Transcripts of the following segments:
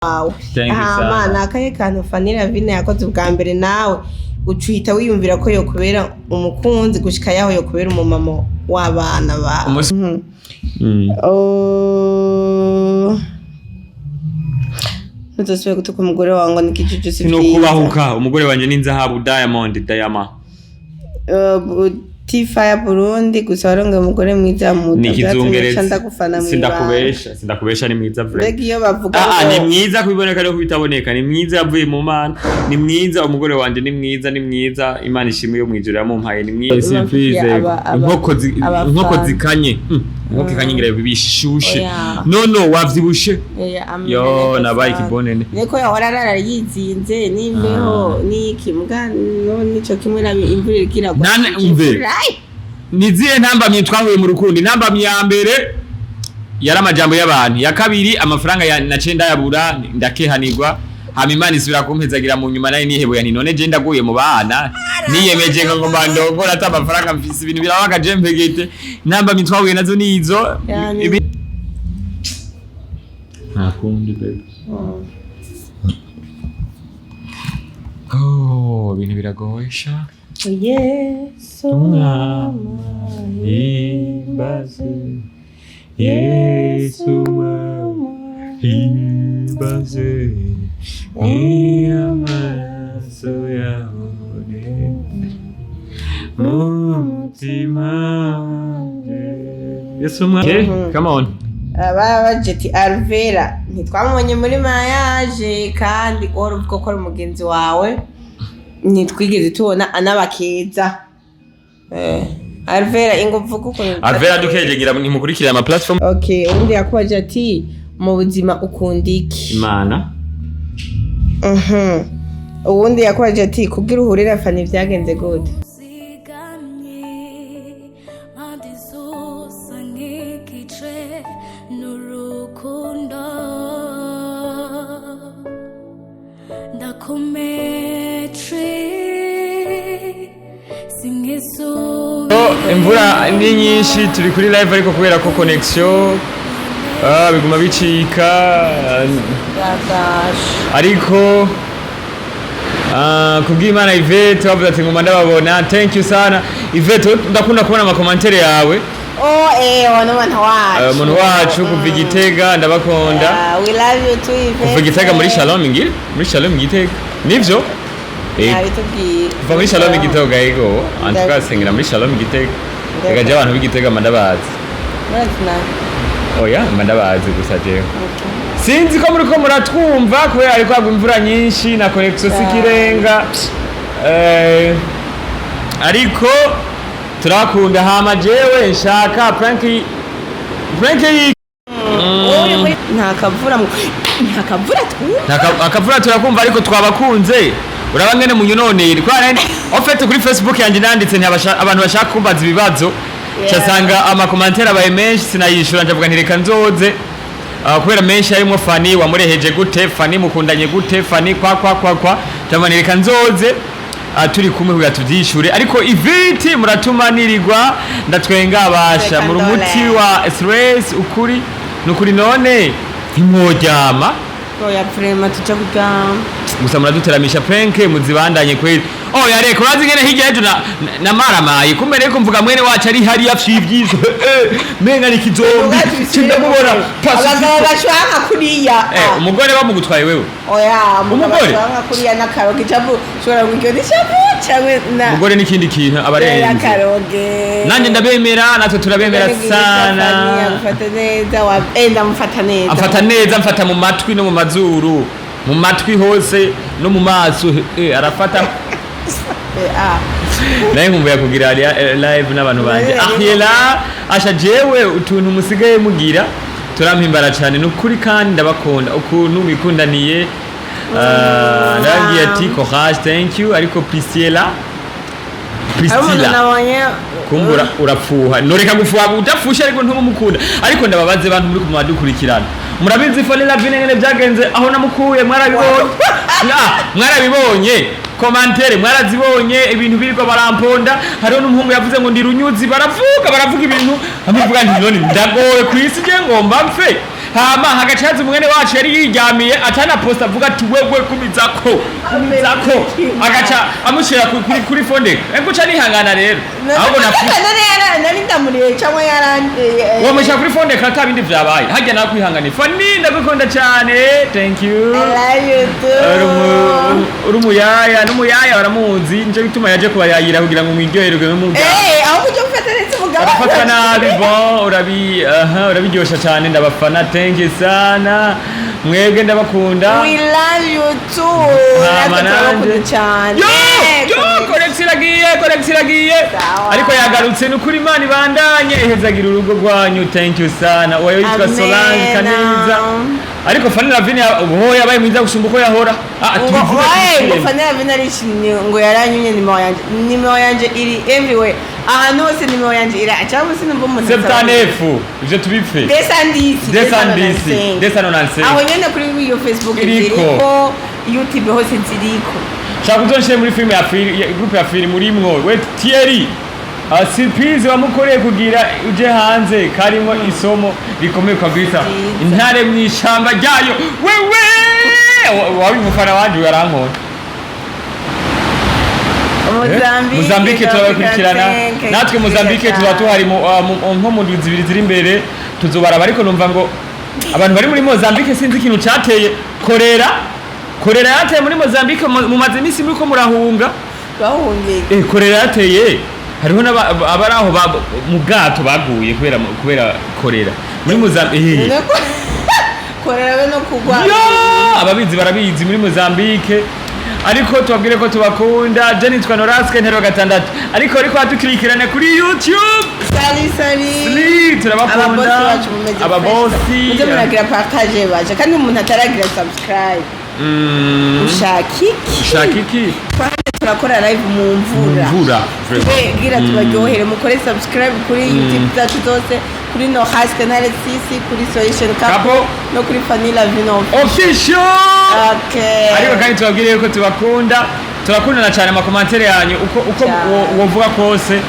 aha nakaye kantu Fanny Lavine yakoze ubwa mbere nawe ucuhita wiyumvira ko yokubera umukunzi gushika yaho yokubera umumama w'abana ba Nzosubira gutuka umugore wangu nikijuju sivyiza no kubahuka umugore wanje n'inzahabu Diamond Tifa Burundi gusa waronge umugore mwiza nikizungereza sindakubesha ni mwiza vre iyo bavuga ni mwiza kubiboneka no kubitaboneka ni mwiza yavuye mu mana ni mwiza umugore wanje ni mwiza Imana ishimwe yo mwijuru yamumpaye ni mwiza simplize inkoko zikanye inkoko ikanye ngira bibishushe no wavyibushe yo nabaye kibonene niko yahora ararizinze nimbeho nikimbwa no nico kimwe na imvura ikira niziye ntambamye twahuye mu rukundo intambamye ya mbere yari amajambo y'abantu ya kabiri amafaranga ya nacenda yabura ndakehanirwa hama Imana isubira kumpezagira mu nyuma nayo niheboya nti none je ndaguye mu bana niyemeje ngo mbandongora ata amafaranga mfise ibintu birabaga je mpegete intambamye twahuye nazo nizo nakundi baby ibintu biragoyesha Yesu mama himbaze Yesu mama himbaze amaraso yawe mutima Yesu mama come on bajeti Alvera ntitwamubonye muri mariage kandi uruvuga ko ari umugenzi wawe nitwigeze tubona anabakeza Alvera ingovuga uko Alvera dukejegira ntimukurikira ama platform undi yakubaje ati mu buzima ukunda iki Imana ubundi yakubaje ati kugira uhurira Fanny byagenze gute imvura ni nyinshi turi kuri live ariko kubera ko connection biguma bicika ariko kubw'Imana Yvette wavuze ati ngoma ndababona thank you sana Yvette ndakunda kubona ama commentaire yawe umuntu wacu kuva Igitega ndabakunda we love you too Yvette kuva Igitega muri Shalom Igitega nivyo kuva muri Shalom Igitega yego antukasengera muri Shalom Igitega egaje abantu b'Igitega mandabazi oya mandabazi gusa jewe sinzi ko muri ko muratwumva kubera ariko agwa imvura nyinshi na connection sikirenga ariko turakunda hama jewe nshaka prank ntakavura turakumva ariko twabakunze urabangene munyononera kwa nene ofete kuri Facebook yanje nanditse abantu bashaka kumbaza ibibazo cyasanga ama commentaire abaye menshi sinayishura ndavuga nti reka nzoze kubera menshi arimo Fanny wamureheje gute Fanny mukundanye gute Fanny kwa tamani reka nzoze turi kumwe kugira tuvyishure ariko Yvette muratuma nirirwa ndatwenga abasha mu muti wa stress ukuri nukuri none ntimojama oya prema tuca kuryama gusa muraduteramisha prank muzibandanye kweli yareko urazi ngene hirya yejo na maramaye kumere ko mvuga mwene wacu ari hari yafyivyizo menga nikizombi cindamubona abagabo bashaka kuriya umugore bamugutwaye wewe umugore bashaka kuriya nakaroge cabu shora ngiryo nishabu cyangwe na umugore nikindi kintu abarenze nakaroge nanje ndabemera natwe turabemera sana mfata neza wenda mfata neza mfata mu matwi no mu mazuru mu matwi hose no mu maso arafata naye nkumbuye kugira live n'abantu banje ahela asha jewe utuntu musigaye mugira turampimbara cyane nukuri kandi ndabakunda ukuntu mikundaniye ndagiye ati courage thank you ariko Priscilla kumbura urapfuha noreka gufuha utafusha ariko ntumukunda ariko ndababaze abantu muri kumadukurikirana murabizi Fanny Lavine ngene byagenze aho namukuye mwarabibonye commentaire mwarazibonye ibintu biriko baramponda hariho n'umuhungu yavuze ngo ndi runyuzi baravuga ibintu amuvuga nti none ndagoye kwisi je ngomba mfe hama hagacaza umwene wacu yari yiryamiye atana posta avuga ati wewe kumizako agaca amushira kuri fonde nguca nihangana rero ahubwo nari ndamuriye cyangwa yarandeye uwo musha kuri fonde kata bindi vyabaye hajya nakwihangana Fanny ndagukunda cyane thank you urumuyaya n'umuyaya baramuzi nje bituma yaje kubayayira kugira ngo mwiryoherwe mu mugabo aho kujya ufata neza umugabo arafata nabi bon urabiryosha cyane ndabafana thank you sana mwebwe ndabakunda we love you too ndabakunda cyane korex iragiye ariko yagarutse n'ukuri Imana ibandanye ehezagira urugo rwanyu thank you sana uwo yitwa Solange Kaniza ariko Fanny Lavine ubu yabaye mwiza gusumba uko yahora Fanny Lavine arishimye ngo yaranyunye nimero yanje iri everywhere ahantu hose nimero yanje iri cyangwa se numva umuntu septanefu je tubipfe desanonanse aho nyene kuri iyo Facebook iriko YouTube hose ziriko shaka uzonshire muri filime ya groupe ya film murimwo we Thierry surprise wamukoreye kugira uje hanze karimo isomo rikomeye kabisa intare mwishamba ryayo wewe wabi mufana wanje yarankora Mozambique turabakurikirana natwe Mozambique tuba tuhari nko mu ndwi zibiri ziri imbere tuzobaraba ariko numva ngo abantu bari muri Mozambique sinzi ikintu cateye korera yateye muri Mozambique mu maze imisi muri ko murahunga bahungiye korera yateye hariho abari aho mu bwato baguye kubera korera muri Mozambique korera no kugwa ababizi barabizi muri Mozambique ariko tubabwire ko tubakunda je nitwa Norasque Ntare VI ariko atukirikirane kuri YouTube sali turabakunda ababosi mujye muragira partage baje kandi umuntu ataragira subscribe ushaka iki turakora live mumvura gira tubaryohere mukore subscribe kuri YouTube zacu zose kuri Norasque Ntare VI kuri Solution Capo no kuri Fanny Lavine official ariko kandi tubabwire ko turakundana cyane amakomantere yanyu uko wovuga kose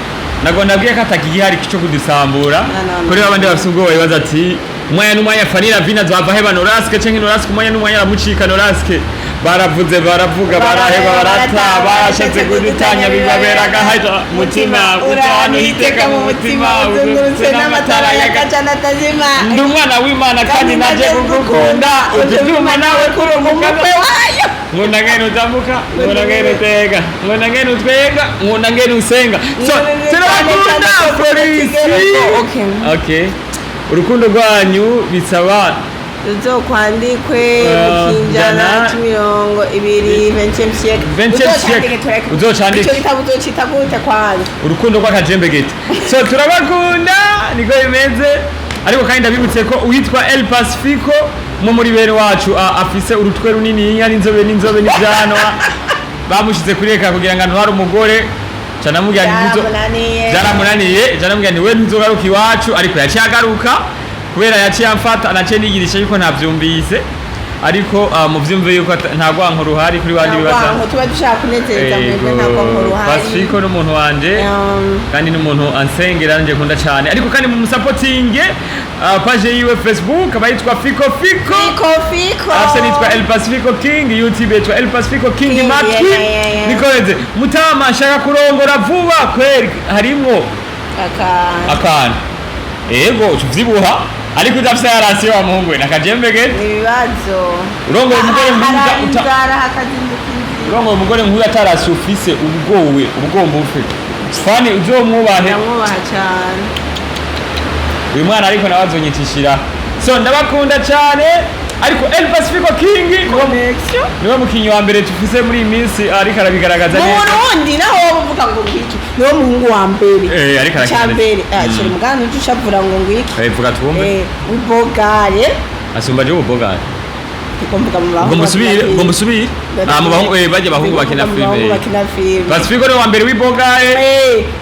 nago nabwiye ko atakigihari cyo kudusambura kuri abandi bafite ubwoba baza ati umwanya n'umwanya Fanny Lavine azava heba Norasque canke Norasque umwanya n'umwanya aramucika Norasque baravuze baravuga baraheba barataba bashatse kudutanya bibabera gahaja mutima utanu hiteka mu mutima uzungurutse n'amatara y'agacana tazima ndi umwana w'Imana kandi naje kugukunda utuma nawe kuri umukwe wayo ngunda ngene utambuka ngunda ngene utega ngunda ngene utwenga ngunda ngene usenga so turabakunda polisi okay urukundo rwanyu bisaba uzokwandikwe mukinjana cy'imirongo ibiri 20e siècle uzocandike icyo gitabo uzocita gute kwanza urukundo rw'akajembegete so turabakunda niko bimeze ariko kandi ndabibutse ko uwitwa El Pacifico mu muri bene wacu afise urutwe runini n'inzobe n'ivyanwa bamushize kureka kugira ngo ntware umugore canamubwira ni we ntuzogaruka iwacu ariko yacyagaruka kubera yaciye amfata naciye nigirisha yuko ntavyumvise ariko muvyumve yuko nta gwanko ruhari kuri bandi bibaza tuba dushaka kunezereza mwebwe nta gwanko ruhari Pacifico n'umuntu wanje kandi n'umuntu ansengera nje kunda cyane ariko kandi mu supporting page yiwe Facebook abayitwa Fico afse nitwa El Pacifico King YouTube yitwa El Pacifico King Matwi nikoleze mutama shaka kurongora vuba kweri harimwo akana ego tuvyibuha ariko udafise yarasiyo wa muhungu nakajembege ibibazo urongo umugore nk'uyu atarasi ufise ubugomba ufe Fanny uzomwubahe cyane uyu mwana ariko nabazonyitishira so ndabakunda cyane ariko El Pacifico King niwe mukinyi wa mbere tufise muri iyi minsi ariko arabigaragaza neza Burundi naho bavuga ngo ngiki niwe muhungu wa mbere ariko cyambere cyari mugana ucishavura ngo ngiki vuga twumve ubogare asumba je ubogare ikomvuga mu bahungu ngo musubire mu bahungu baje bahungu bakina filme Pacifico ni wa mbere w'ibogare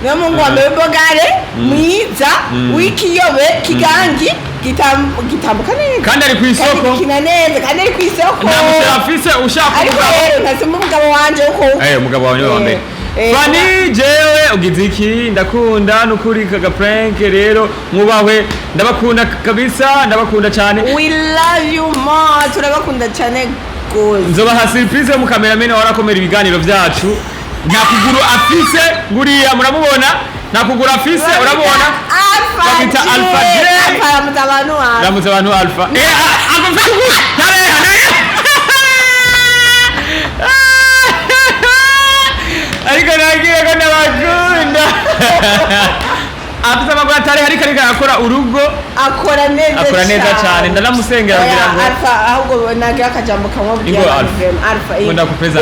niwe muhungu wa mbere w'ibogare mwiza w'ikiyobe kigangi gitambuka neza kandi ari ku isoko kina neza kandi ari ku isoko nta musafise ushaka ariko rero ntasema umugabo wanje uko umugabo wawe ni wa mbere Fanny jewe ugize iki ndakunda nukuri kaga prank rero mwubahwe ndabakunda kabisa ndabakunda cyane we love you more turabakunda cyane gose nzobaha surprise mu cameraman warakomera ibiganiro byacu nta kuguru afise nguriya muramubona nta kuguru afise urabona Alpha Alpha J ramutse abantu Alpha agomba kugura ariko nagira ko nabakunda afite amaguru atari ariko akora urugo akora neza cyane ndanamusengera kugira ngo Alpha ahubwo nagira akajambo kamubwira Alpha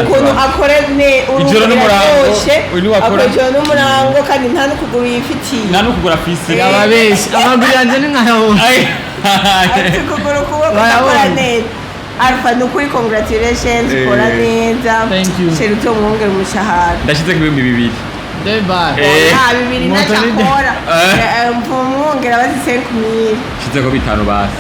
ukuntu akorene ijoro n'umurango akora ijoro n'umurango kandi nta n'ukuguru yifitiye nta n'ukuguru afise ababeshi amaguru yanjye ni nkayabona afite ukuguru kuboko akora neza Alpha nukuri congratulations kora neza sheri tumwongera umushahara ndashize ku 2000 Deba. Bibiri nachakora. Mpumwongera bazi 5000. Shize ko bitanu basi.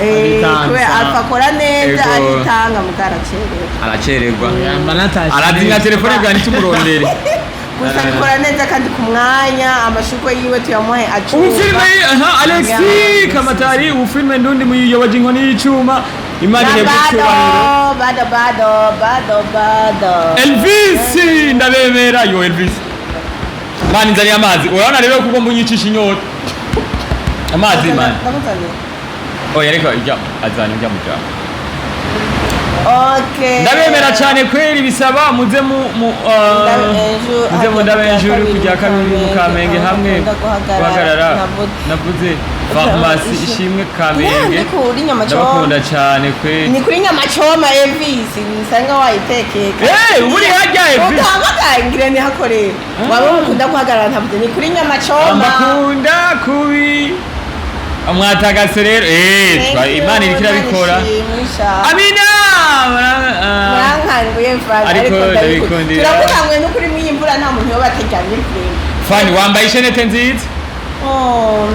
Kwe Alpha kora neza aritanga mugaracererwa. Aracererwa. Manatashi. Arazinga telefone bwani tumurondere. Gusa bikora neza kandi ku mwanya amashurwe yiwe tuyamuhe acu. Ufilme Alexi Kamatari ufilme ndundi muyoboje inkoni y'icuma. Imani y'ibicubahiro. Bado. Elvis ndabemera yo Elvis. Mani nzari amazi urabona rero kuko mbunyicisha inyota amazi mani oya reka ijya azana ujya mu cyaro okay ndabemera cyane kweri bisaba muze mu ndabenjuru kujya kabiri mu Kamenge hamwe guhagarara navuze farmasi ishimwe Kamenge ndabakunda cyane kweri ni kuri nyama choma Elvis nisanga wayitekeka uri hajya Elvis ukamagangire ni hakorera waba ukunda guhagarara ntavuze ni kuri nyama choma mbakunda kubi amwatagase rero Imana irikira bikora amina mwankanguye ariko ndabikundira turakukangwe no kuri mwimvura nta muntu yobateganye Fanny wambaye ishenete nziza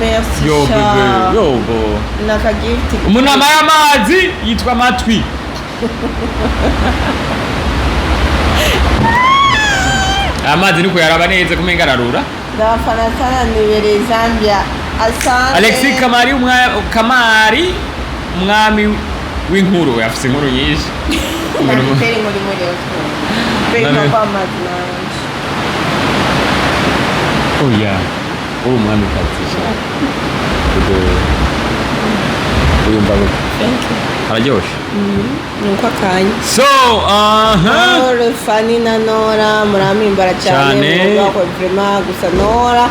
merci yo bebe yo bo naka gift umunama y'amazi yitwa matwi amazi niko yaraba neza kumenga ararura ndafana sana nibere Zambia asante Alexi Kamari umwami w'inkuru yafise inkuru nyinshi ndabitera muri beka kwa madna oya umwami katisha uyu mbago araryoshe nuko akanya so Fanny na Nora muramimbara cyane muvuga ko vraiment gusa Nora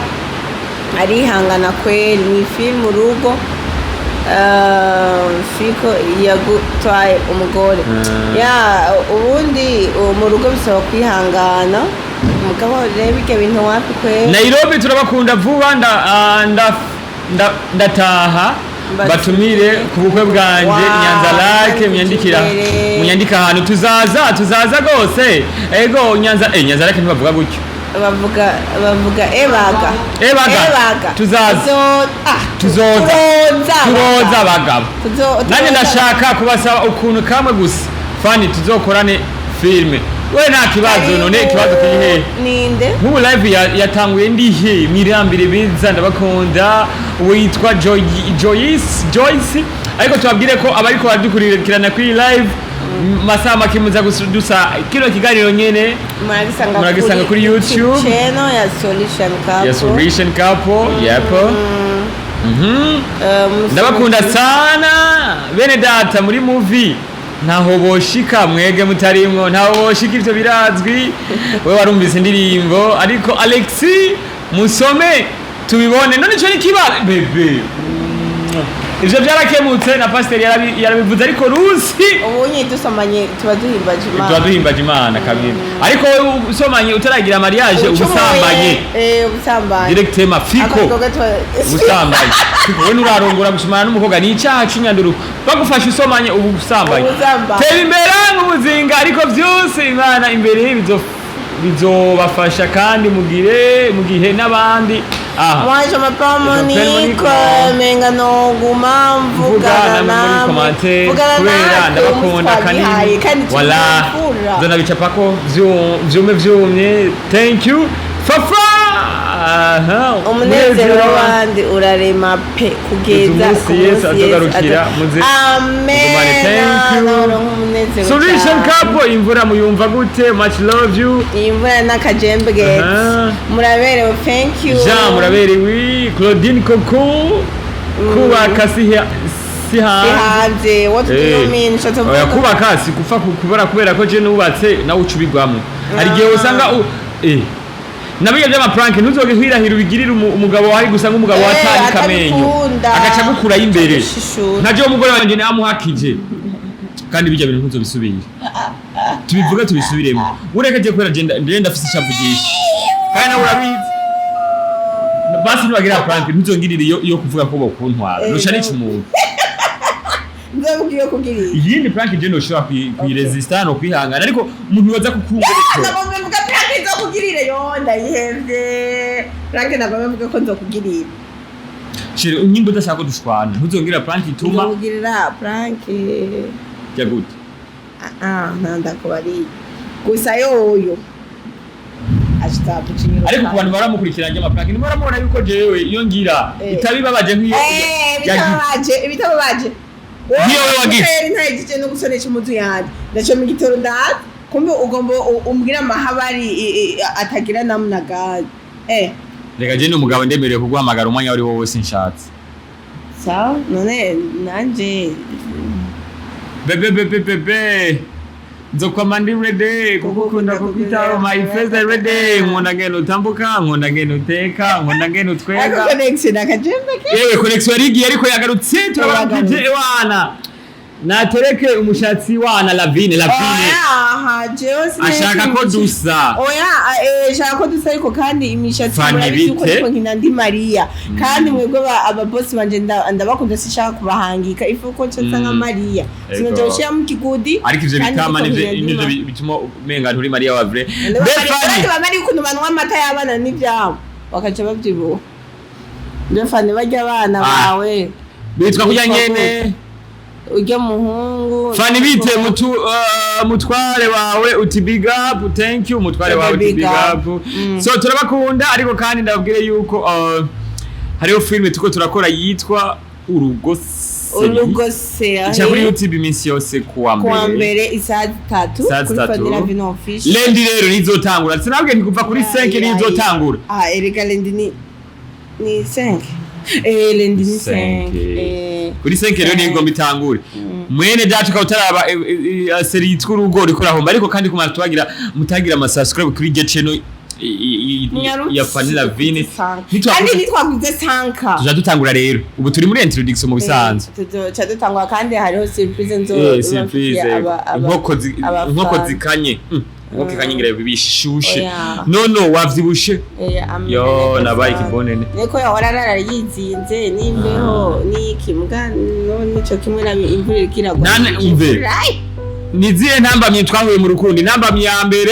arihangana kweli ni film urugo fiko yagutwaye umugore ya ubundi mu rugo bisaba kwihangana umugabo reba ibyo bintu wapi kweli Nairobi turabakunda vuba ndataha batumire ku bukwe bwanje Nyanza Lake munyandika ahantu tuzaza gose ego Nyanza Lake ntibavuga gutyo bavuga ebaga tuzoza abagabo nanjye ndashaka kubasaba ukuntu kamwe gusa Fanny tuzokorane filme we nta kibazo none ikibazo kiri ninde nk'ubu live yatanguye ndihe mirambire biza ndabakunda witwa Joyce ariko tubabwire ko abariko baradukurikirana kuri live masaha make muza gusa kino kiganiro nyene muragisanga kuri YouTube channel ya Solution Couple yepo ndabakunda sana bene data muri movie ntaho boshika mwege mutarimwo ntaho boshika ivyo birazwi we warumvise indirimbo ariko Alexi musome tubibone none cyo nikiba bebe ivyo byarakemutse na pastor yarabivuze ariko rusi ubunye dusomanye tuba duhimbaje Imana kabiri ariko wewe usomanye utaragira mariage ubusambanye directement fiko ubusambanye fiko we nurarongora gushimana n'umukobwa ni icyaha cy'inyanduru bagufasha usomanye ubusambanye tera imbere nk'ubuzinga ariko vyose Imana imbere bizobafasha kandi mugihe n'abandi Moi je m'appelle Monique, menga no guma mvugana namwe kubera ndabakunda kandi wala zona bicapako vyumye thank you fafa umunezero w'abandi urarema pe kugeza ku Yesu azogarukira muze amen solution couple imvura muyumva gute much love you imvura n'akajembe muraberewe thank you Jean muraberewe Claudine Coco kubaka si hanze what do you mean oya kubaka si kufa kubera ko je nubatse nawe ucubigwamo hari gihe usanga nabiye by'ama prank ntuzoge hwirahira ubigirira umugabo wari gusanga umugabo watari kamenyo agaca gukura imbere ntaje umugore wanje namuhakije kandi bijya bintu ntuzobisubira tubivuga tubisubiremo ureka je kwera ndenda afise ishavugisha kandi nawe urabizi basi nibagira prank ntuzongirire yo kuvuga ko bokuntwara nusha n'iki umuntu nzabugiye kugirira yindi prank je no shobora kuyiresista no kwihangana ariko umuntu yoza kukungereka nagomba mvuga prank zo kugirira yo ndayihevye prank nagomba mvuga ko nzo kugirira shire nyimbo udashaka ko dushwana ntuzongira prank ituma kugirira prank ya gute nanda ko bari gusa yoyo ashitabucinyira ariko ku bantu baramukurikiranye ama prank nimara mubona yuko jewe iyo ngira itabibabaje nk'iyo bitababaje niyo wewe wagize ntayigije no gusonesha umuzu yanje ndaco mu gitoro ndaza kumbe ugomba umbwira amahabari atagira namna gani reka je n'umugabo ndemereye kuguhamagara umwanya wari wowe wose nshatse sawa none nanje bebe nzokoma ndi ready kugukunda kukwitaho my face ready nkunda ngene utambuka nkunda ngene uteka nkunda ngene utwega connection akajembe yewe connection yarigiye ariko yagarutse turabagije wana natereke umushatsi wana Lavine ashaka ko dusa ashaka ko dusa ariko kandi imishatsi yuko nkina ndi Maria kandi mwebwe aba boss banje ndabakunda sishaka kubahangika ifu ko nca nka Maria sinaje ushya mu kigudi ariko ivyo bitama nivyo bituma menga nturi Maria wa vrai Fanny bamari ukuntu banwa amata y'abana n'ivyabo bakaca bavyibuha Fanny bajya abana bawe bitwa kujya nyene ujya muhungu Fanny bite mutware wawe uti big up thank you mutware wawe uti big up so turabakunda ariko kandi ndababwire yuko hariho filme tuko turakora yitwa urugose acha kuri YouTube iminsi yose kuwa mbere isaha 3 kuri Fanny Lavine official lendi rero nizotangura sinabwe nikuva kuri 5 nizotangura erega lendi ni 5 lendi ni 5 kuri 5 rero nigo mbitangure mwene dacu kautaraba seri yitwa urugo rikora homba ariko kandi kuma tubagira mutagira ama subscribe kuri channel ya Fanny Lavine kandi nitwaguze sanka tuja dutangura rero ubu turi muri introduction mu bisanzwe tuja dutangwa kandi hariho surprise nzo inkoko zikanye nkuko kanyigira bibishushe no wavyibushe yo nabaye kibonene niko yahora narayizinze nimbeho nikimbwa nico kimwe na imvura ikiragwa nane umve niziye ntambamye twahuye mu rukundi ntambamye ya mbere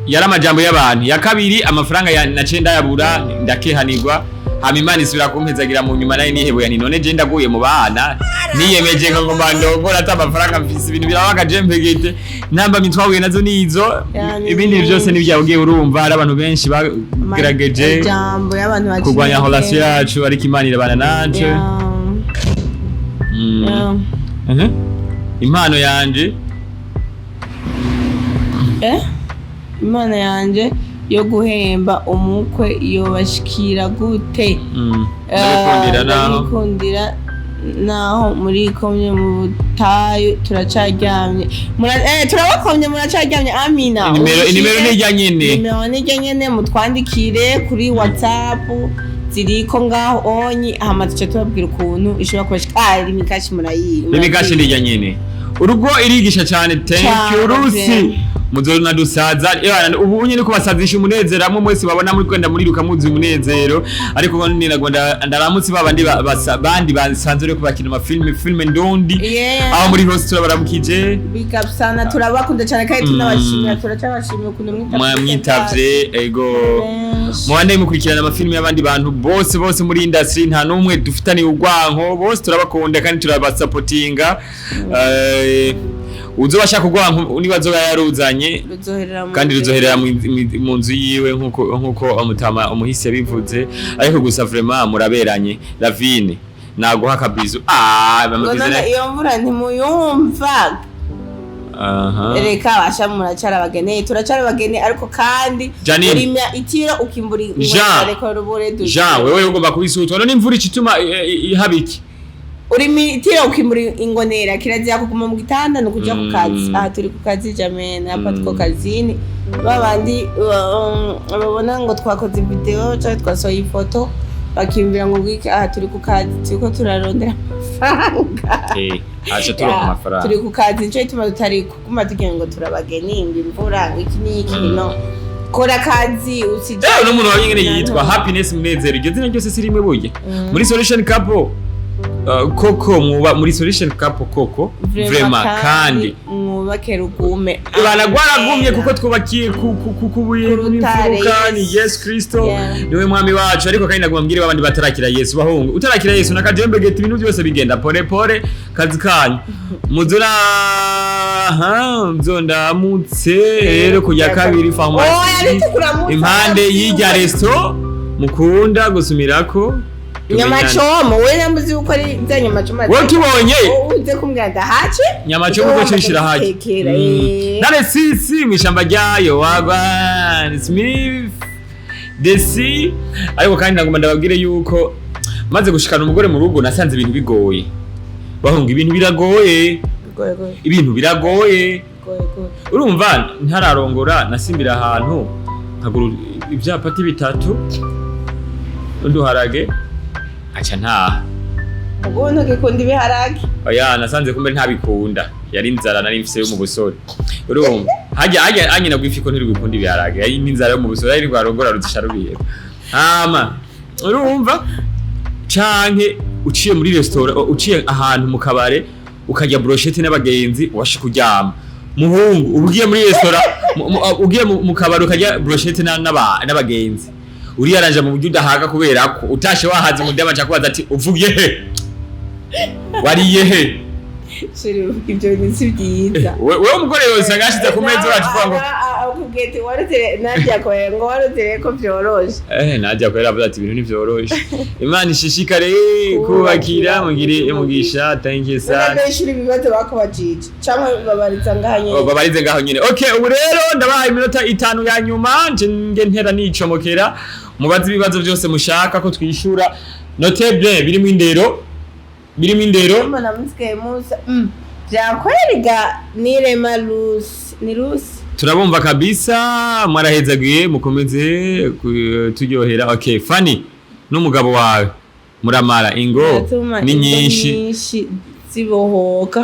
yari amajambo y'abantu ya kabiri amafaranga naciye ndayabura ndakehanirwa hama Imana isubira kumpezagira mu nyuma nayo niheboya none je ndaguye mu bana niyemeje ngo mbandongora ata amafaranga mfise ibintu birabaga jembe gite namba mitwahuye nazo nizo ibindi byose nibyabugiye urumva ari abantu benshi bagerageje jambo y'abantu baciye kurwanya relation yacu ariko Imana irabana nanje impano yanje Imana yanje yo guhemba umukwe yobashikira gute ndabikundira naho muri komye mu butayu turacaryamye turabakomye muracaryamye amina nimero nijya nyene mutwandikire kuri WhatsApp ziriko ngaho onyi ahamaduce tubabwira ukuntu ishobora kubashikira imikashi murayiba imikashi nijya nyene urugo irigisha cyane thank you Rusi muzona dusaza ubu unye niko basazisha umunezero amwe mwese babona muri kwenda muri ruka muzi umunezero ariko niragonda ndaramutse babandi bandi basanzwe reko bakina ama filme ndondi aho muri hose turabaramukije big up sana turabakunda cyane kandi tunabashimira turacabashimira ukuntu mwitavye ego mwande mukurikirana ama filme y'abandi bantu bose muri industry nta numwe dufitani urwanko bose turabakunda kandi turabasupportinga uzobasha kugwa nibazoba yaruzanye kandi ruzoherera mu nzu yiwe nkuko amutama umuhisi yabivuze ariko gusa vraiment muraberanye Lavine naguha akabizu bamagizana iyo mvura ntimuyumva reka basha muracara bagene turacara bagene ariko kandi urimya itira ukimbura ariko rubore duje Jean wewe ugomba kubisutwa none imvura icituma ihabiki urimi itira ukimbura ingonera kirazira kuguma mu gitanda no kuja ku kazi turi ku kazi jamene hapa tuko kazini babandi babona ngo twakoze video cyangwa twasohoye ifoto bakimbira ngo gwiki turi ku kazi turiko turarondera amafaranga acha turi ku mafaranga turi ku kazi nco ituma tutari kuguma tugira ngo turabageninga imvura iki n'iki no kora kazi usije no muntu wanyene yitwa Happiness Munezero iryo zina ryose sirimwe buye muri Solution Couple Koko muri Solution Couple Koko vraiment kandi mwubake rugume baragwaragumye kuko twubakiye kubuye n'imfurukani Yesu Kristo niwe mwami wacu ariko kandi nagomba mbwire babandi batarakira Yesu bahungu utarakira Yesu nakajembe gete ibintu byose bigenda pore kazi kanyu muzura mzondamutse rero kujya kabiri pharmacie impande y'ijya resto mukunda gusumirako nyamacomo we nambuzi uko ari za nyamacomo wowe tubonye uze kumbwira ndahace nyamacomo ko cishira haje nare sisi mwishamba ryayo wagwa Smith desi ariko kandi nagomba ndababwire yuko maze gushikana umugore mu rugo nasanze ibintu bigoye bahunga ibintu biragoye urumva ntararongora nasimbira ahantu nkaguru ivyapati bitatu nduharage acha nta ubuntu gikunda ibiharage oya nasanze kumbe ntabikunda yari inzara nari mfise yo mu busore urumva hajya anyina gwifiko ntiri gukunda ibiharage yari inzara yo mu busore yari rwarongora ruzisharubiye urumva canke uciye muri restaurant uciye ahantu mu kabare ukajya brochette n'abagenzi washi kuryama muhungu ugiye muri restaurant ugiye mu kabare ukajya brochette n'abagenzi uriyaranje mu buryo udahaga kubera ko utashe wahaze mu ndaba cyakubaza ati uvuye he wariye he ibyo ni si byiza wewe umugore yose ngashize ku meza uravuga ngo akubwete warutire najya ko warutire ko byoroshe najya ko yaravuze ati ibintu ni byoroshe Imana ishishikare kubakira mugire mugisha thank you sana n'abeshuri bibazo bakubajije cyangwa babariza ngahanye babarize ngaho nyine okay ubu rero ndabahaye iminota 5 ya nyuma nge ntera nicomokera mubazi ibibazo byose mushaka ko twishura notable birimo indero mbona mutske musa byakorerga nirema ni rusi turabumva kabisa mwarahezagiye mukomeze turyohera okay Fanny n'umugabo wawe muramara ingo ni nyinshi zibohoka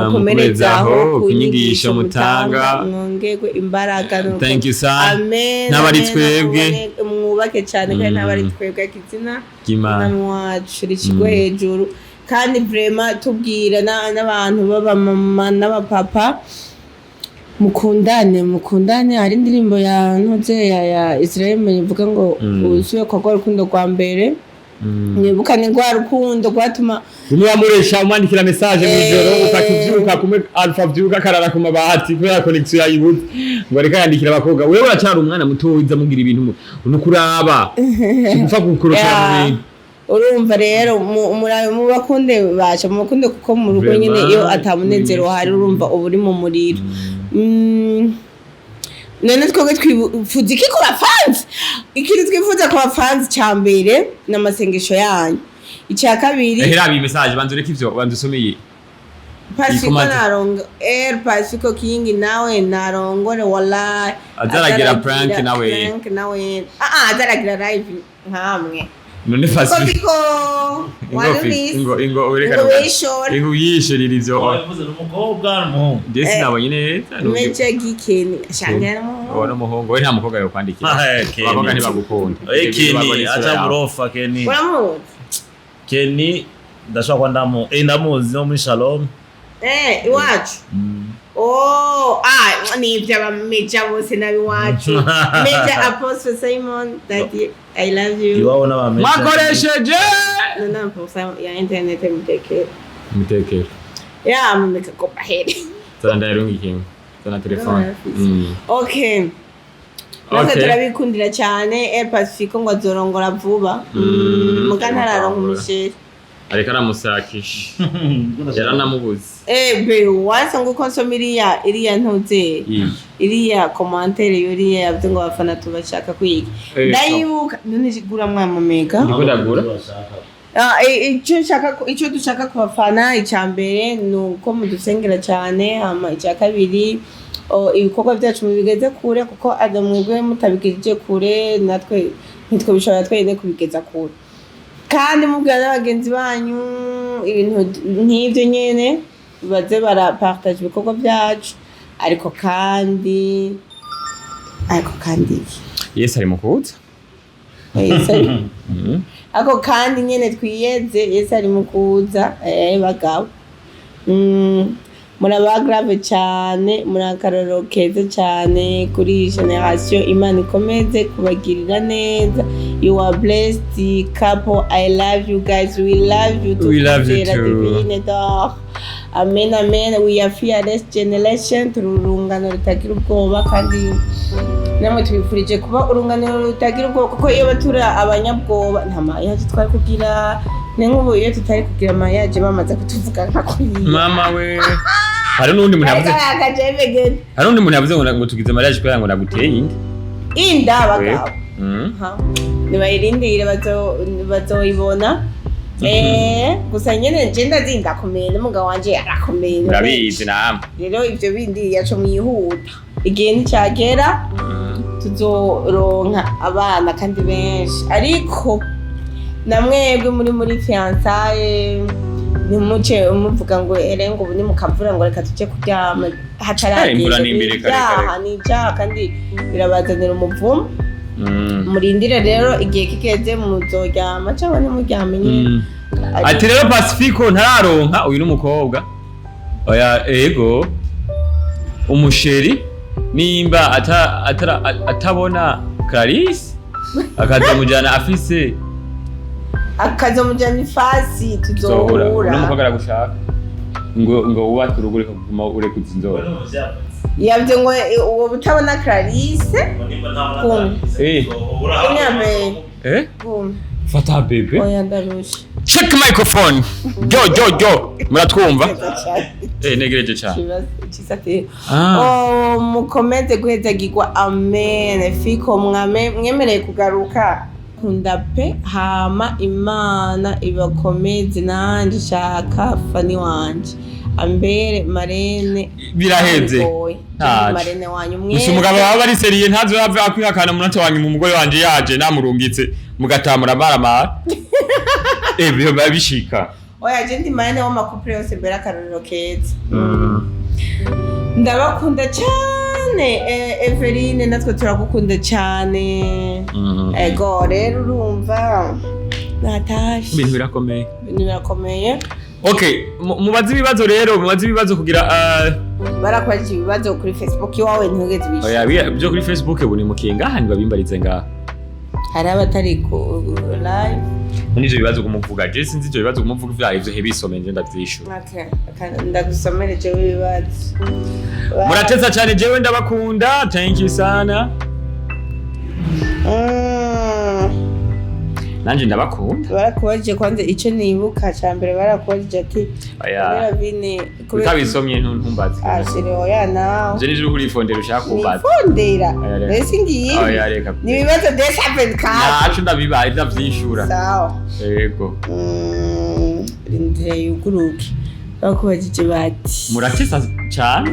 ukomerezaho kunyigisha mutanga mwongegwe imbaraga nuko thank you sana amen nabari twebwe mwubake cyane kandi nabari twebwe kizina Imana wacu rikigwe hejuru kandi vraiment tubwira n'abantu baba mama n'abapapa mukundane hari indirimbo ya ntoze ya Israel ivuga ngo usuye kwa rukundo rwa mbere nibukane rwa rukundo rwatuma umwamuresha umwandikira message mu ijoro utakivyuka kumwe alpha vyuka karara ku mabati kubera connection yayibuze ngo reka yandikira abakobwa wewe uracyari umwana muto wiza mugira ibintu nukuraba upfa gukurukira mu urumva rero mu bakunde baca mu bakunde kuko mu rugo nyine iyo atamunezero hari urumva uburi mu muriro none twebwe twifuza iki ku bafanzi ikintu twifuza ku bafanzi cya mbere n'amasengesho yanyu icya kabiri herabi message banzureka ivyo bandusomeye Pasiko narongo Pasiko kingi nawe narongore wallahi azaragira prank nawe azaragira live nkamwe none fasi ingo ureka ingo yishirira ivyo wavuze n'umukobwa n'umuhungu desi nabonye neza meje gikeni shangera no muhungu we nta mukobwa yo kwandikira abakobwa ntibagukunda Keni acha burofa Keni Keni ndashobora kwa ndamuzi no muri Shalom iwacu ni iby'abameja bose nabiwacu Meja Apostle Simon daddy I love you iwabo n'abameja mwakoresheje na ya internet mutekere mutekere ya mumeka ko baheri Ndayarungikinga. Tona telefone. Okay. Nase turabikundira cyane El Pacifico ngo azorongora vuba. Mugantararonka umusheri. Ariko aramusakisha. Yaranamubuze. Be wanse ngo konsoma iriya ntuze. Iriya commentaire yuriya yavye ngo abafana tubashaka kwiga. Ndayibuka nigura mwamamega. Ndagura. Icyo dushaka ku bafana icyambere nuko mudusengera cyane hama icya kabiri ibikorwa byacu mubigeze kure kuko adamwebwe mutabigeze kure natwe nitwe bishobora twene kubigeza kure kandi mubwira n'abagenzi banyu ibintu nk'ibyo nyene baze barapartage ibikorwa byacu ariko kandi Yesu ari mukuza ako kandi nyene twiyeze Yesu ari mukuza bagabo muraba grave cyane murakaroro keza cyane kuri generation Imana ikomeze kubagirira neza you are blessed couple I love you guys we love you too amen amen we are fearless generation tururungano rutagira ubwoba kandi namwe tubifurije kuba urunganiro rutagira ubwoba kuko iyo batura abanyabwoba nta mayaje twari kugira n'inkubo iyo tutari kugira mayaje bamaze kutuvuga nka kuri mama we hari n'undi muntu yavuze ngo tugize mariage kugira ngo naguteye inda bagabo nibayirindire bazoyibona gusa nyene nje ndazinda komeye n'umugabo wanje yarakomeye urabizi namwe rero ivyo bindi yaco mwihuta igihe nticyagera tuzoronka abana kandi benshi ariko namwebwe muri fiançailles nimuce umuvuga ngo erengo ubu ni mukavura ngo reka tuje kuryama hataragenda ni cyaha kandi birabazanira umuvumo murindire rero igihe kigeze muzoryama cyangwa ntimuryame nyine ati rero Pacifico ntararonka uyu n'umukobwa oya ego umusheri nimba atabona Clarisse akazamujyana afise akazamujyana ifasi tuzohura n'umukobwa aragushaka ngo wubake urugure kuguma ureka uzinzora yavye ngo uwo butabona Clarisse fata bebe oya ndarusha check microphone jo muratwumva negereje cyane mukomeze guhezagirwa amen fiko mwemereye kugaruka kunda pe hama Imana ibakomeze nanje shaka Fanny wanje ambere marene biraheze marene wanyu mwese umugabo waba ari seriye ntazo yave akwihakana munota wanyu mu mugore wanje yaje namurungitse mugatamura maramara byo babishika oya je ndi marene w'amakupure yose mbere akarorero keza ndabakunda cyane Eveline natwe turagukunda cyane ego rero urumva natashi ibintu birakomeye okay mubaze ibibazo kugira barakwaje ibibazo kuri Facebook iwawe ntugeze bisho oya byo kuri Facebook buni mukinga handi babimbarize ngaha hari abatari ku live n'ivyo bibazo kumuvuga je sinzi ivyo bibazo kumuvuga vya ivyo hebisome nje ndavyisho okay ndagusomere je ibibazo murateza cyane jewe ndabakunda thank you sana nanje ndabakunda barakubaje kwanze icyo nibuka cyambere barakubaje ati Fanny Lavine kubisomye ntumbaze ashire oya nawe je nije urifondera ushaka kumbaza nifondera ese ngiye oya reka ni bibazo desa happen ka nacu ndabibaye ndavyishura sawa yego rindire yuguruke bakubajije bati muratesa cyane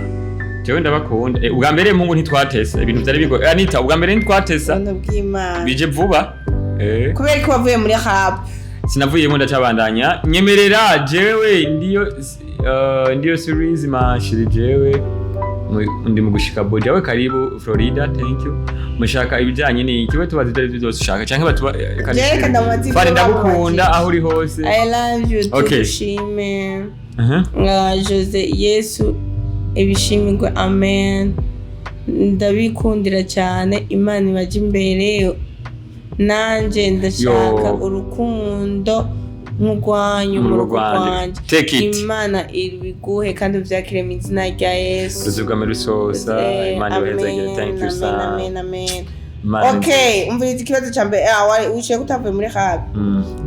jewe ndabakunda ubwa mbere mungu ntitwatesa ibintu byari bigo Anita ubwa mbere ntitwatesa ndabwima bije vuba kubera ko wavuye muri hap sinavuyemo ndacabandanya nyemerera jewe ndiyo series mashiri jewe ndi mu gushika bodi yawe karibu Florida thank you mushaka ibijanye ni kiwe tubazi dare byose ushaka canke batuba Fanny ndagukunda aho uri hose I love you okay. Tushime Jose Yesu ibishimirwe amen ndabikundira cyane Imana ibaje imbere nanje ndashaka urukundo nk'urwanyu mu rugo rwanje Take it. Imana ibiguhe kandi uvyakire mu izina rya Yesu Tuzigame rusosa Imana yohezagire. Thank you son. Amen. Okay, umviriza ikibazo ca mbere wishuye kutavuye muri habi.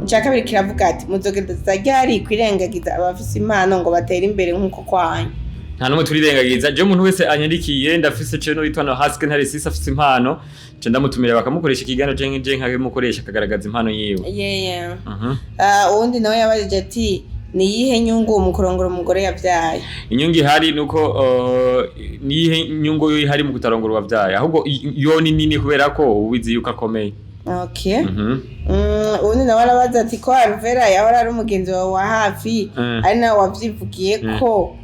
Icya kabiri kiravuga ati muzogenda ryari kwirengagiza abafise impano ngo batere imbere nk'uko kwanyu. Nta numwe turirengagiza. Je umuntu wese anyandikiye ndafise channel yitwa Norasque Ntare VI afise impano. Je ndamutumira bakamukoresha ikiganiro je nkamukoresha akagaragaza impano yiwe. Yeah. Uwundi nawe yabajije ati ni yihe nyungu mu kurongora umugore yavyaye? Inyungu ihari nuko ni yihe nyungu yo ihari mu kutarongora wavyaye? Ahubwo yo ni nini kubera ko ubizi yuko akomeye. Okay. Ubundi nawe arabaza ati ko Alvera yahora ari umugenzi wawe wa hafi ari nawe wavyivugiye ko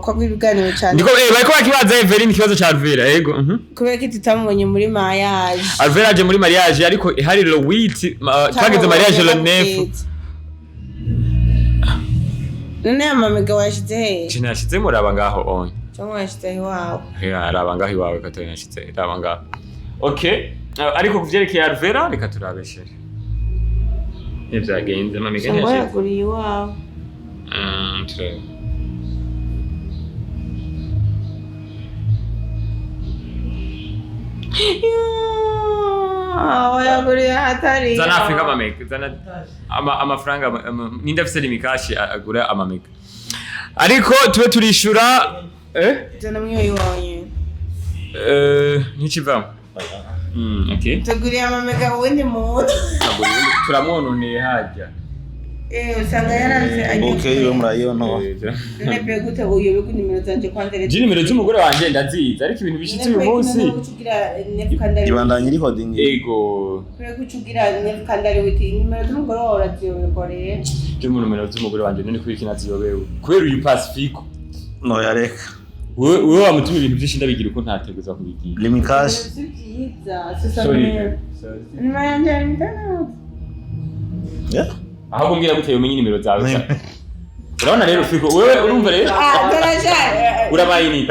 ko ibiganiro cyane ndiko bariko bakibaza Everine ikibazo ca Alvera yego kubera ko tutamubonye muri mariage. Alvera aje muri mariage ariko hari le 8 twageze mariage le 9. None amamega washize he? Cina yashize muraba ngaho on. Cyangwa washize iwawe? Araba ngaho iwawe Katarina yashize raba ngaho. Okay. Ariko kuvyerekeye Alvera reka turabeshere. Ivyagenze amamega yashize. Cyangwa yaguriye iwawe. Turebe. Yaguriye hatari. Zana Afrika amamega. Zana amafaranga ninda afise limikashi agura amamega. Ariko tube turishura Zana mwiyo iwawe. Ntikivamo. Okay. Tuguriye amamega wundi muntu. Turamwononeye hajya. Usanga yaranze Okay, yo murayibona. None pe gute uyo bigu nimero zanje kwandere. Je nimero z'umugore wanje ndaziza ariko ibintu bishitse uyu munsi. Ibandanye iri holding. Ego. Pe gucugira nefukandari witi nimero z'umugore wawe uraziyobereye. Je mu nimero z'umugore wanje none kuri kinaziyobewe. Kubera uyu Pacifico. No yareka. Wewe wamutuma ibintu byinshi ndabigira uko ntateguza kubigira. Limikashi. Sorry. Nyuma yanje ndana. Yeah. Aho kumbwira gute umenye nimero zawe. Urabona rero Fico wewe urumva rero? Daraja. Urabaye ni.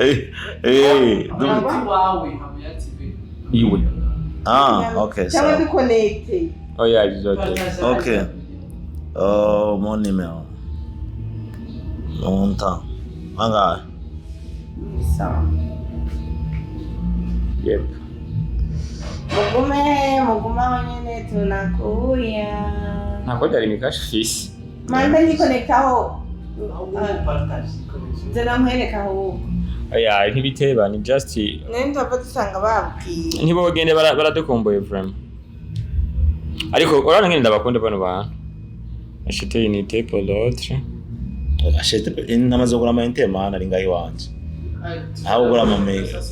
wawe hamuyative. Iwe. Okay. Cyangwa duconnect. Oh yeah, it's okay. Okay. Mon numéro. Montant. Anga. Sawa. Yep. Muguma wenyene tunakuya. Nako dari mikashi fisi. Manda ni connectaho. Zana mwereka ho. Oya ntibiteba ni just Nende bapfa dusanga babwiye. ntibo bagende baradukomboye vraiment. Ariko urabona ngene ndabakunda bano ba. Ashite unité pour l'autre. Ashite inamaze kugura amayinite mana ari ngahi wanje. Aho kugura amamega.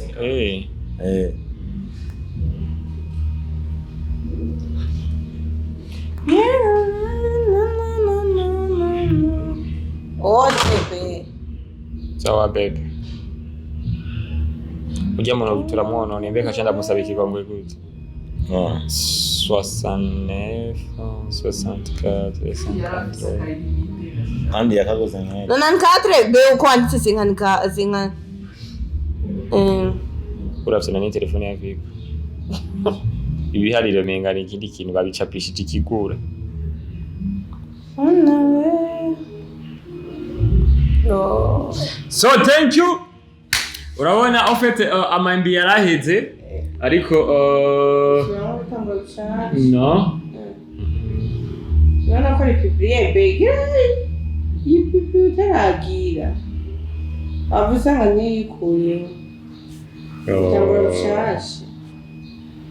Oh, bebe. Sawa bebe. Ujya mu turamwonone mbeka cyanda musaba ikigongo gute. 69 64 54. Kandi yakagoze nkaye. No nan katre be uko anditse zinga. Urafite na telefone ya Vigo. Ibi hari remenga ni ikindi kintu babicapishije ikigura. No. So thank you. Urabona en fait amambi yaraheze ariko no. Nona ko ripibriye bege. Yipipi utaragira. Abusanga nikuye. Cyangwa rushashi.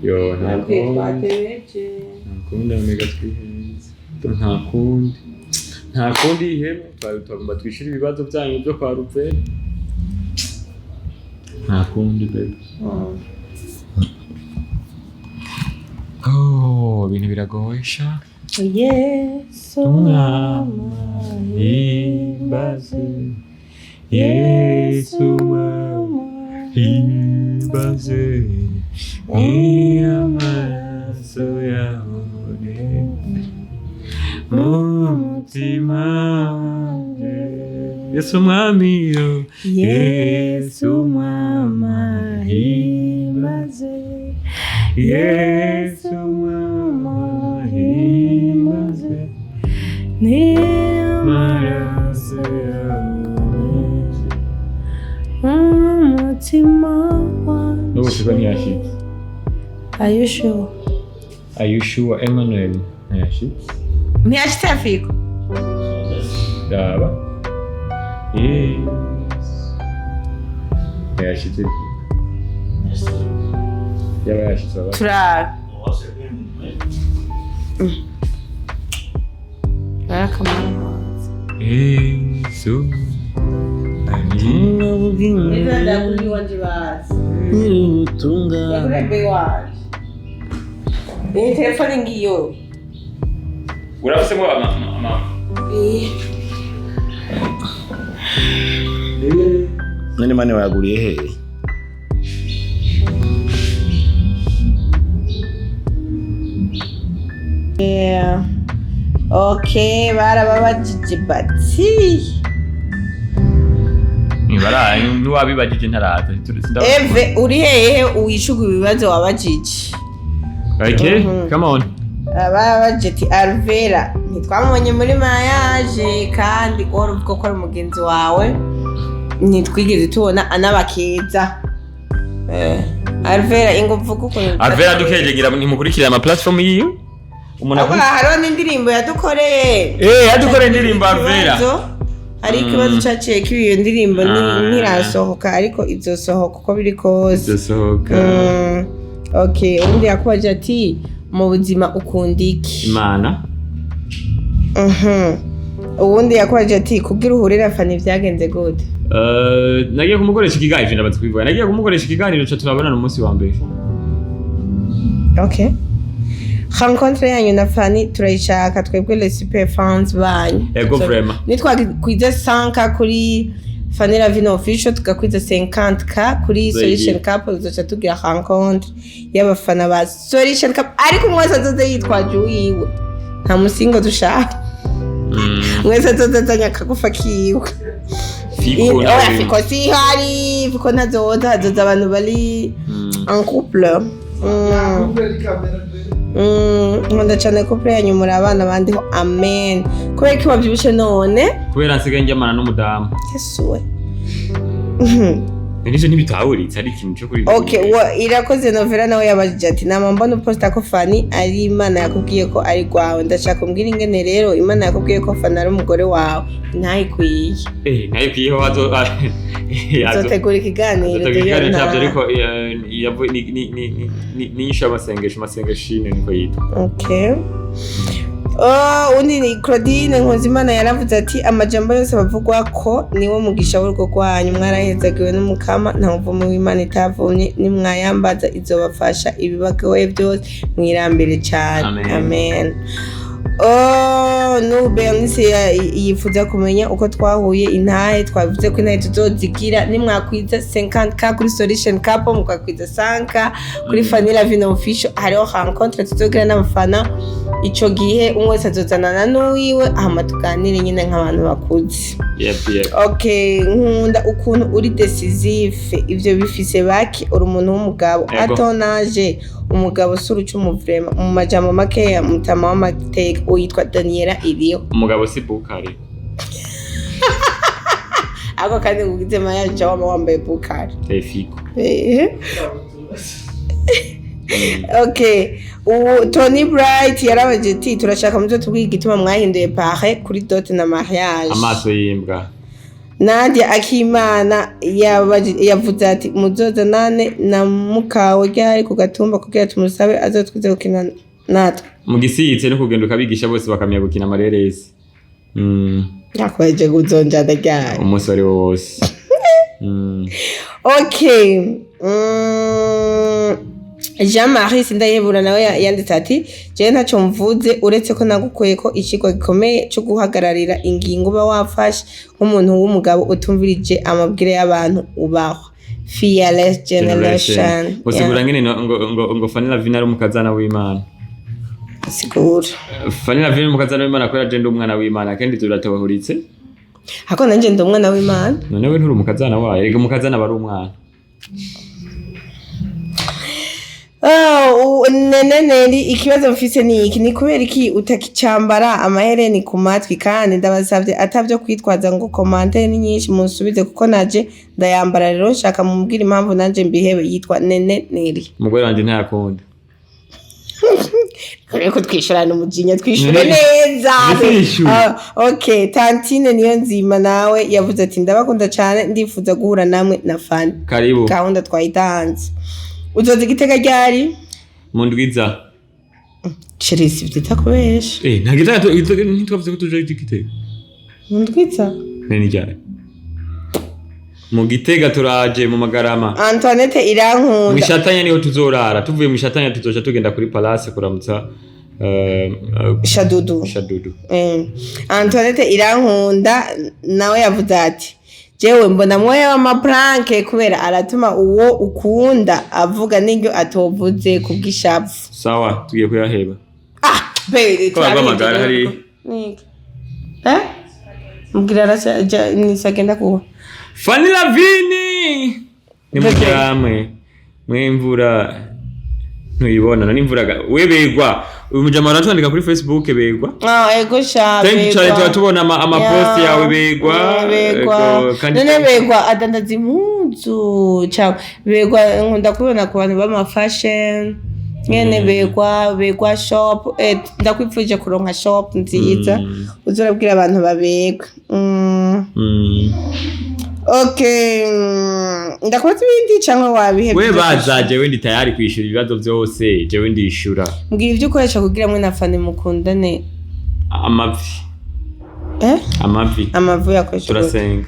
Yo ntabwo twatebeje. Nakunda mega twihenze. Nta kundi iheme twagomba twishira ibibazo byanyu byo kwa Ruperi. Nta kundi bebe. Ibintu biragoye sha. Yesu mama himbaze. Yesu mama himbaze. Amaraso yawe mutima. Yesu mwami yo. Yesu mama himbaze. Yesu mama himbaze. No sigo ntiyashitse. Are you sure Emmanuel ntiyashitse? Ntiyashitse afiko. Daba. Ntiyashitse. Yaba yashitse baba. Turara. So. Eza ndakuri wanje basi. Tunga. Yakure be wanje. Ni telefone ngiyo. Urafisemo ama. Nani mani wayaguriye he? Yeah. Okay, barababajije bati. Nibara nuwabibajije ntaraza. Eve uri hehe uwishuga ibibazo wabajije? Okay, come on. Ababajije ati Alvera ntitwamubonye muri mariage kandi uvuga ko ari umugenzi wawe ntitwigeze tubona anabakeza. Alvera ingufu kuko Alvera dukejegira ntimukurikira ama platform yiwe. Umuntu hariho n'indirimbo yadukoreye. Yadukoreye indirimbo Alvera. Hari ikibazo cyaciye ko iyo ndirimbo ntirasohoka ariko izosohoka uko biri kose. Izosohoka. Okay, undi yakubaje ati mu buzima ukunda iki? Imana. Ubundi yakubaje ati kugira uhurira Fanny byagenze gute? Nagiye kumukoresha ikiganiro ndabaza kwivuga. Nagiye kumukoresha ikiganiro cyo turabonana umunsi wa mbere. Okay. Rencontre yanyu na Fanny turayishaka twebwe les super fans banyu. Ego vraiment. Nitwakwiza 100k kuri Fanny Lavine official tugakwiza 50k kuri Solution Cup tuzoca tugira rencontre y'abafana ba Solution Cup ariko mwese azoze yitwaje uwiwe. Nta musingo dushaka. Mwese azoze akagufa kiwe. Fiko si hari fiko ntazoza hazoza abantu bari en couple. Nkunda cyane couple yanyu muri abana bandiho amen. Kubera ko babyibushe none. Kubera nsigaye njyamana n'umudamu. Yesuwe. Nivyo ntibitahuritse ari ikintu cyo kuri. Okay, irakoze novela nawe yabajije ati nama mbona posta ko Fanny ari Imana yakubwiye ko ari gwawe ndashaka umbwira ingene rero Imana yakubwiye ko Fanny ari umugore wawe ntayikwiye. Ntayikwiye wazo azotegura ikiganiro cyabyo ariko ni yisha amasengesho niko yitwa. Okay. Undi ni Claudine Nkozimana yaravuze ati amajambo yose bavugwa ko niwo mugisha w'urugo rwanyu mwarahezagiwe n'umukama nta mvumo w'Imana itavumye nimwayambaza izobafasha ibibagoye byose mwirambire cyane. Amen. Bernice yifuza kumenya uko twahuye intahe twavuze ko intahe tuzozigira nimwakwiza 50k kuri Solution Cup mukakwiza 5k kuri Fanny Lavine official hariho rencontre tuzogira n'abafana ico gihe umwese azozanana n'uwiwe ahama tuganire nyine nk'abantu bakuze. Okay, nkunda ukuntu uri decisive ivyo bifise baki uri umuntu w'umugabo atonaje umugabo surucu umuvrema mu majambo makeya mutama w'amateka uyitwa Daniela iriyo umugabo si Bukari. Ako kandi ugize mayaje wambaye Bukari. Fiko. Okay, Tony Bright yarabaje ati turashaka muzo tubwiye igituma mwahinduye pare kuri dot na mariage. Amaso yimbwa. Nadia Akimana yavuze ati muzoza nane na mukawe ryari ku gatumba kugira tumusabe azotwize gukina natwe. Mu gisitse no kugenda ukabigisha bose bakamya gukina amareresi. Yakwaje guzonja ndaryari. Umusore wose. Okay. Jean-Marie Sindayebura nawe yanditse ati je ntacyo mvuze uretse ko nagukoye ko ikigo gikomeye cyo guhagararira ingingo ba wafashe nk'umuntu w'umugabo utumvirije amabwire y'abantu ubaho. Fearless generation. Usigura ngene ngo Fanny Lavine ari umukazana w'Imana. Sigura. Fanny Lavine umukazana w'Imana ko yaje ndi umwana w'Imana kandi turatabahuritse. Hako nanje ndi umwana w'Imana. None we nturi umukazana wayo, ega umukazana bari umwana. nene ikibazo mfise ni iki ni kubera iki utakicambara amahereni ku matwi kandi ndabasavye atavyo kwitwaza ngo commentaire ni nyinshi musubize kuko naje ndayambara rero nshaka mumubwira impamvu nanje mbihebe yitwa nene neri umugore wanje ntayakunda ko twishurana umujinya twishure neza okay tantine niyo nzima nawe yavuze ati ndabakunda cyane ndifuza guhura namwe na Fanny karibu gahunda twayitanze uzoza Gitega ryari mu ndwiza Chirisi bitakubesha nta Gitega ntitwavuze ko tuje Gitega mu ndwiza nani ryari mu Gitega turaje mu Magarama Antoinette irankunda mu Shatanya niho tuzorara tuvuye mu Shatanya tuzoja tugenda kuri Palace kuramutsa Shadudu Antoinette irankunda nawe yavuze ati jewe mbona mwoye w'amapranke kubera aratuma uwo ukunda avuga n'iryo atovuze kubwishavu sawa tugiye kuyaheba bere twamagara hari mbwira rasa nisagenda kuba Fanny Lavine ni mujamwe mwemvura ntuyibona n'imvura webegwa uyu mujama aratwandika kuri Facebook begwa ego sha thank you tubona ama post yawe begwa none begwa adandaza impuzu cyangwa begwa nkunda kubona ku bantu bama fashion nyene begwa shop ndakwifuje kuronka shop nziza uzorabwira abantu babegwa okay ndakubaza ibindi cyangwa wabihebye we bazaje wendi tayari kwishura ibibazo byose je wendi ishura mbwira ibyo ukoresha kugira mwe na Fanny mukundane amavi yakoresha turasenga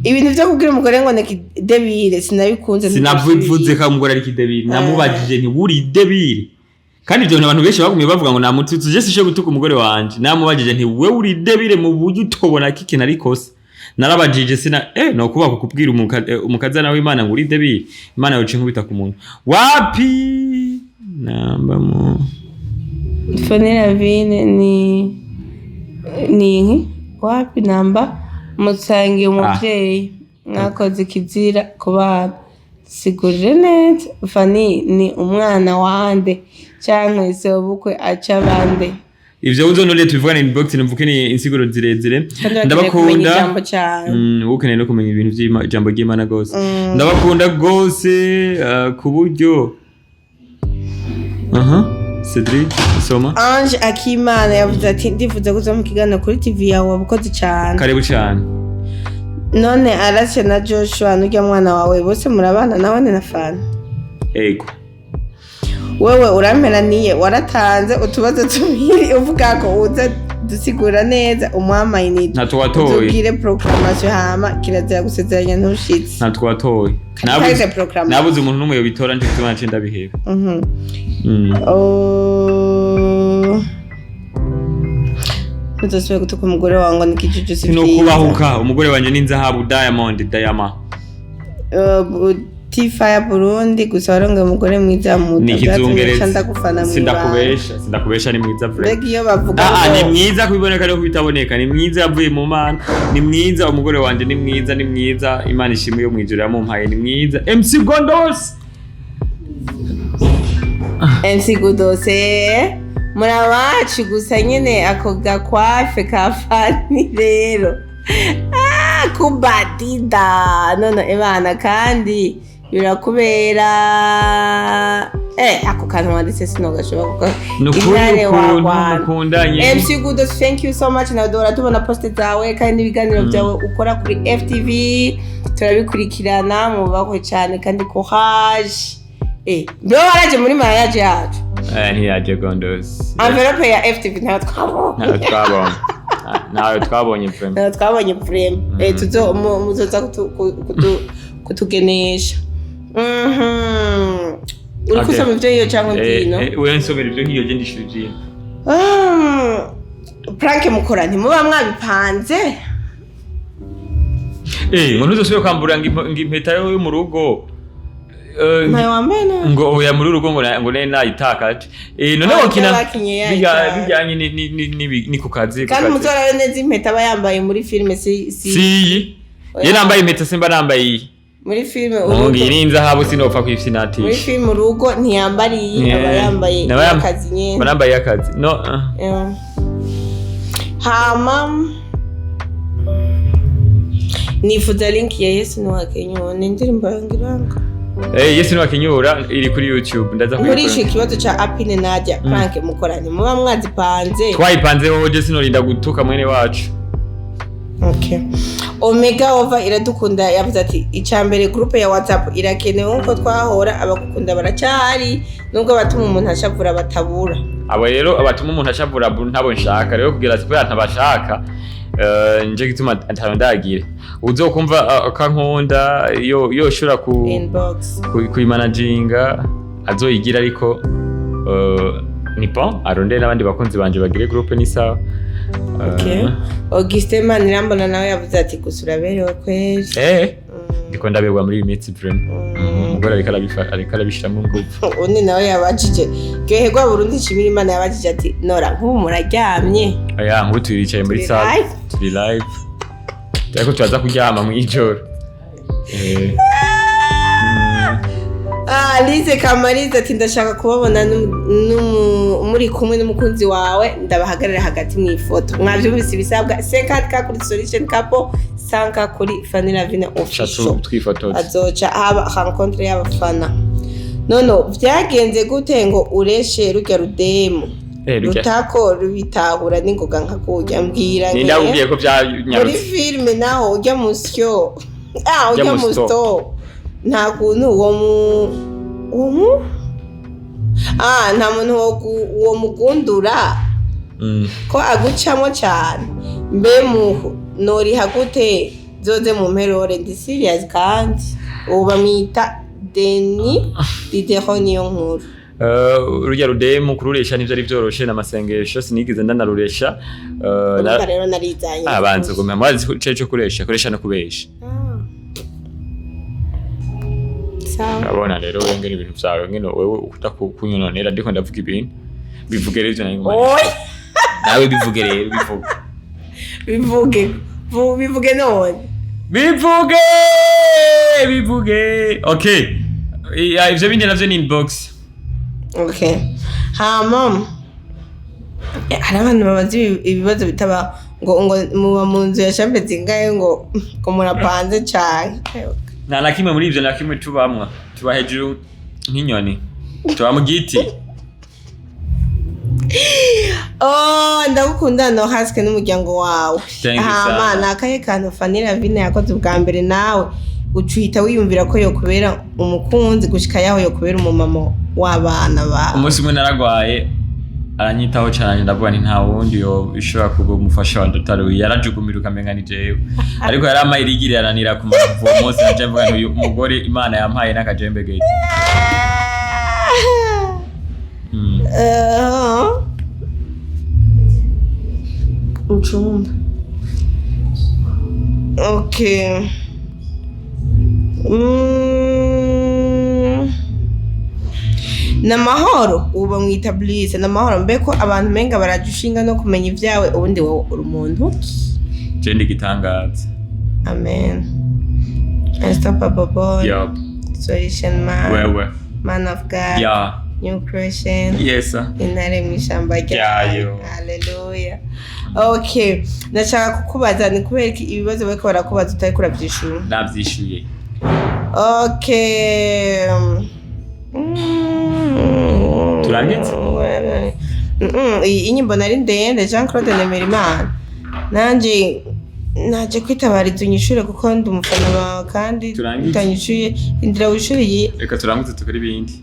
ibintu byo kubwira umugore ngo neki debire sinabikunze sinavuze ko umugore ari kidebire namubajije nti buri debire kandi ibyo abantu benshi bagumye bavuga ngo namututse je sishe gutuka umugore wanje namubajije nti we uri debire mu buryo utobona kiki nari kosa narabajije sina no kubaka kubwira umukazana w'Imana ngo uri debire Imana yoce nkubita ku muntu wapi namba mu Fanny Lavine ni wapi namba mutsangiye umuvyeyi mwakoze kizira ku bana sigurire neza Fanny ni umwana wande cyangwa ise ubukwe aca bande ivyo uzonore tuvugana inbox nimvuke ni insiguro zirezire ndabakunda ukeneye no kumenya ibintu by'ijambo ry'Imana gose ndabakunda gose ku buryo Cedric soma Ange Akimana yavuze ati ndifuza kuza mu kiganiro kuri TV yawe wabukoze cyane karibu cyane none Arace na Joshua n'ujya mwana wawe bose murabana nawe na Fanny ego wewe uramperaniye waratanze utubazo tubiri uvuga ko uza dusigura neza umwamaye ni natwatoye ubwire proclamation hama kirazira gusezeranya ntushitse natwatoye nabuze umuntu n'umwe yobitora nje tubanje ndabihebe Ntuzosubiye gutuka umugore wangu nikijuju sivyo no kubahuka umugore wanje n'inzahabu Diamond Tifaya Burundi gusa waronge umugore mwiza mudabya ndagufana sindakubesha ni mwiza vrek iyo bavuga ni mwiza kubiboneka no kubitaboneka ni mwiza yavuye mu Mana ni mwiza umugore wanje ni mwiza Imana ishimwe yo mwijuru yamumpaye ni mwiza MC Godose murabaci gusa nyene ako gakwafe ka Fanny rero kubatida none ebana kandi birakubera ako kantu wanditse sinogashoboka intare wakundanye MC Good thank you so much nadora tubona post zawe kandi ibiganiro byawe ukora kuri FTV turabikurikirana mu bakwe cyane kandi courage ndio waraje muri mariage yacu ntiyaje gondos envelope ya FTV nawe twabonye frame tuzo muzoza kutugenesha uri kusoma ibyo hiyo cyangwa ngino wewe nsomera ibyo hiyo je ndishuje prank mukora ntimuba mwabipanze ngo ntuzosubire kwambura impeta yo mu rugo nayo wambena ngo oya muri urugo ngo nayitakaje none wakina bijyanye ni ku kazi kandi muzora neza impeta aba yambaye muri filime si ye nambaye impeta simba nambaye muri filime Mungi inzahabu sinopfa kwifsinatisha. Muri filime urugo ntiyambariye aba yambaye akazi nyene. Banambaye akazi. No. Hama nifuza link ya Yesu Nwakenyura n'indirimbo yangiranga. Yesu Nwakenyura iri kuri YouTube ndaza kuyikora. Muri ico kibazo ca Apine Nadia Frank mukoranye muba mwazipanze. Twayipanze wowe sinorinda gutuka mwene wacu. Okay. Omega Ova iradukunda yavuze ati icambere groupe ya WhatsApp irakenewe nko twahora abagukunda baracari nubwo batuma umuntu ashavura batabura. Abo rero abatuma umuntu ashavura ntabo nshaka rero kugira ati ntabashaka nje gituma ntabandagire uzokumva akankunda yo shura ku inbox ku managinga azoyigira ariko ni bon arondera n'abandi bakunzi banje bagire groupe ni sawa. Okay. Auguste Manirambona nawe yavuze ati gusura berewe kweli. Ndiko ndabegwa muri imitsi vraiment. Umugore ariko arabishiramo ngufu. Undi nawe yabajije. Gehegwa Burundi Chimira Imana yabajije ati Nora nk'ubu muraryamye. Nk'ubu turicaye muri salle. Turi live. Ariko twaza kuryama mu ijoro. Lize Kamariza ati ndashaka kubabona muri kumwe n'umukunzi wawe ndabahagarara hagati mu ifoto. Mwavyumvise ibisabwa 50k kuri Solution Couple 100k kuri Fanny Lavine official. Azoca haba rencontre y'abafana. Nono vyagenze gute ngo ureshe rujya rudemu? Rutako rubitahura n'ingoga nka kujya mbwira nge. Nindavugiye ko byanyarutse. Muri filme naho ujya musyo. Ujya musto. Nta kuntu uwo nta muntu uwo mugundura ko agucamo cyane mbe muhu nori hagute zoze mu mperore ndi serious kandi ubu bamwita Deni Dideho niyo nkuru. Urujya rudemu kururesha nivyo ari vyoroshe n'amasengesho sinigeze ndanaruresha rero narizanye abanze gomera mwazi cyo kuresha no kubesha. Abona rero wengera ibintu byawe ngene wewe ukuta kunyononera ndiko ndavuga ibintu bivuge rero nani ngoma nawe bivuge rero bivuge none bivuge okay ivyo bindi navyo ni inbox. Okay mom hari abantu babazi ibibazo bitaba ngo muba mu nzu ya chambre zingaye ngo murapanze cyane. Na kimwe muri ivyo nakimwe tubamwa tuba hejuru nk'inyoni tuba mu giti. Ndagukunda Norasque n'umuryango wawe. Mana akaye kantu Fanny Lavine yakoze ubwa mbere nawe ucuhita wiyumvira ko yo kubera umukunzi gushika yaho yo kubera umumama w'abana ba. Umunsi umwe naragwaye aranyitaho cyane ndavuga ni nta wundi yo ishobora kugumufasha wandutari yarajugumira ukamenga ni jewe ariko yari amayirigire yaranira ku mavuo mose naje mvuga uyu umugore Imana yampaye n'akajembe gate. Uchumba. Okay. Namahoro uba mwita Bliss namahoro mbeko abantu menga barajushinga no kumenya ivyawe ubundi wowe uri umuntu je ndigitangaza. Amen. Unstoppable boy. Yup. Solution man. Wewe. Man of God. Yeah. New creation. Yes sir. Intare mwishamba ryayo. Hallelujah. Okay. Ndashaka kukubaza ni kubera ibibazo bariko barakubaza utari kuravyishura. Navyishuye. Okay. Turangitse? Inyimbo nari ndende Jean Claude Nemerimana. Nanje naje kwitabariza unyishure kuko ndi umufana wawe kandi utanyishuye indira wishuriye. Reka turangutse tukora ibindi.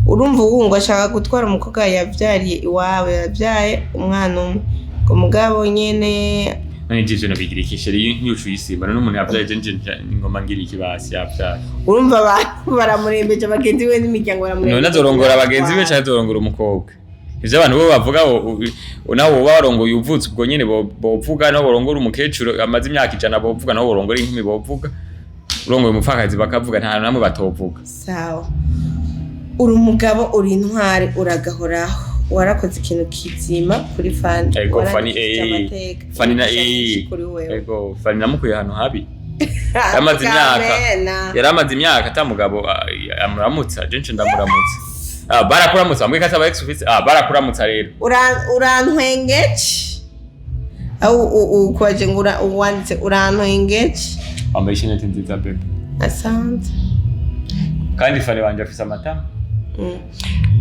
Urumva uwungu ashaka gutwara umukobwa yavyariye iwawe yabyaye umwana umwe ngo mugabo nyene Nijije no bigira ikisheri nyucu yisimba n'umuntu yavyaye je ngoma ngira ikibasi yavyaye. Urumva abantu baramurembeje bagenzi we n'imiryango baramurembeje. None azorongora bagenzi be cyane azorongora umukobwa. Ivyo abantu bo bavuga nawo warongoye uvutse ubwo nyene bovuga no borongora umukecuru amaze imyaka 100 bovuga no borongora inkumi bovuga. Urongoye umupfakazi bakavuga nta namwe batovuga. Sawa. Uri umugabo uri intwari uragahoraho warakoze ikintu kizima kuri Fanny. Ego Fanny na ego Fanny namukuye hano habi. Yaramaze imyaka atamugabo amuramutsa je ndamuramutsa. Barakuramutsa mbwe kasaba ex office barakuramutsa rero. Urantwengeje au ukwaje ngura uwanditse urantwengeje. Ambaye neti nziza bebe. Asante. Kandi Fanny wanje afise amatama.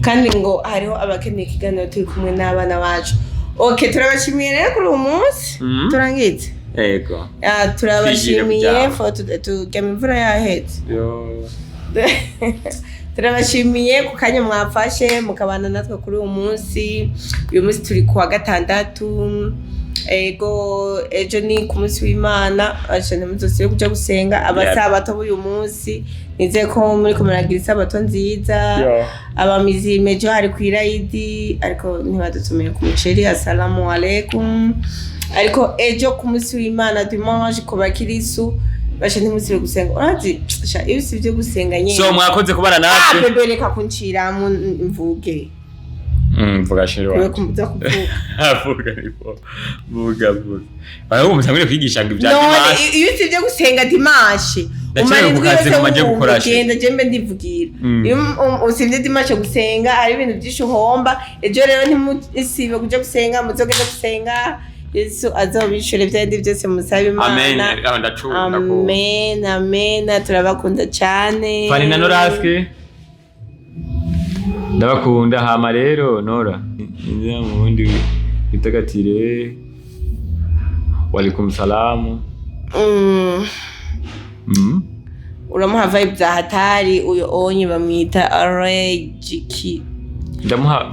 Kandi ngo hariho abakeneye ikiganiro turi kumwe n'abana bacu. Okay, turabashimiye rero kuri uyu munsi. Turangitse. Ego. Turabashimiye tujya mumvura yahetse. Turabashimiye ku kanya mwafashe mukabana natwe kuri uyu munsi. Uyu munsi turi kuwa gatandatu. Ego ejo ni ku munsi w'Imana ashana muzose kuja gusenga abasabato b'uyu munsi nize ko muri kumaragira isabato nziza abamizime jo hari kwirayidi ariko ntibadutumire ku muceri assalamu alaikum ariko ejo ku munsi w'Imana dimanche ku bakirisu bashane musibe gusenga urazi sha iyo sivye gusenga nyene so mwakoze kubana natwe bebeleka kuncira mu mvuge mvuga shiro wacu vuga aho umutangire kwigisha ngo ibya dimanche iyo sivye gusenga dimanche umanye kukaze kumaje gukora genda jembe ndivugira iyo usivye dimanche gusenga ari ibintu byinshi uhomba ejo rero ntimusibe kuja gusenga muzogenda gusenga Yesu azobishure byandi byose musabe Imana amen amen turabakunda cyane Fanny na Norasque ndabakunda hama rero Nora ngira mu bundi bitagatire walikum salamu uramuha vibe za hatari uyo onye bamwita Regiki ndamuha